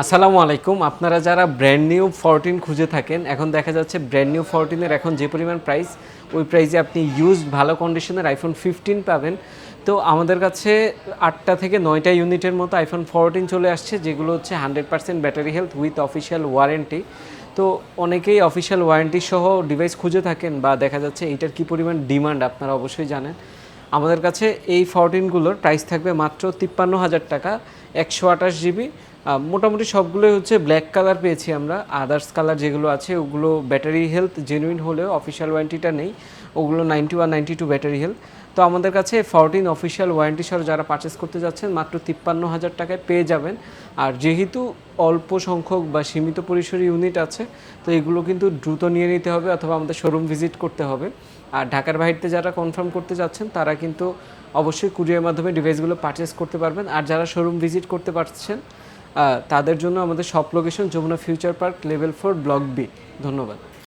আসসালামু আলাইকুম। আপনারা যারা ব্র্যান্ড নিউ 14 খুঁজে থাকেন, এখন দেখা যাচ্ছে ব্র্যান্ড নিউ 14 এর এখন যে পরিমাণ প্রাইস, ওই প্রাইসে আপনি ইউজড ভালো কন্ডিশনের আইফোন 15 পাবেন। তো আমাদের কাছে 8টা থেকে 9টা ইউনিটের মতো আইফোন 14 চলে আসছে, যেগুলো হচ্ছে 100% battery health with official warranty. তো অনেকেই অফিসিয়াল ওয়ারেন্টি সহ ডিভাইস খুঁজে থাকেন, বা দেখা যাচ্ছে এইটার কী পরিমাণ ডিমান্ড আপনারা অবশ্যই জানেন। আমাদের কাছে এই 14গুলোর প্রাইস থাকবে মাত্র 53,000 টাকা, 128 জিবি। মোটামুটি সবগুলোই হচ্ছে ব্ল্যাক কালার পেয়েছি আমরা। আদার্স কালার যেগুলো আছে ওগুলো ব্যাটারি হেলথ জেনুইন হলেও অফিসিয়াল ওয়ারেন্টিটা নেই, ওগুলো 91 92 ব্যাটারি হেলথ। তো আমাদের কাছে 14 অফিসিয়াল ওয়ারেন্টি সহ যারা পারচেস করতে যাচ্ছেন মাত্র 53,000 টাকায় পেয়ে যাবেন। আর যেহেতু অল্প সংখ্যক বা সীমিত পরিসরে ইউনিট আছে, তো এগুলো কিন্তু দ্রুত নিয়ে নিতে হবে অথবা আমাদের শোরুম ভিজিট করতে হবে। আর ঢাকার বাইরে যারা কনফার্ম করতে যাচ্ছেন তারা কিন্তু অবশ্যই কুরিয়ার মাধ্যমে ডিভাইসগুলো পারচেস করতে পারবেন। আর যারা শোরুম ভিজিট করতে পারছেন তাদের জন্য আমাদের shop location Jamuna future park level 4 block B. ধন্যবাদ।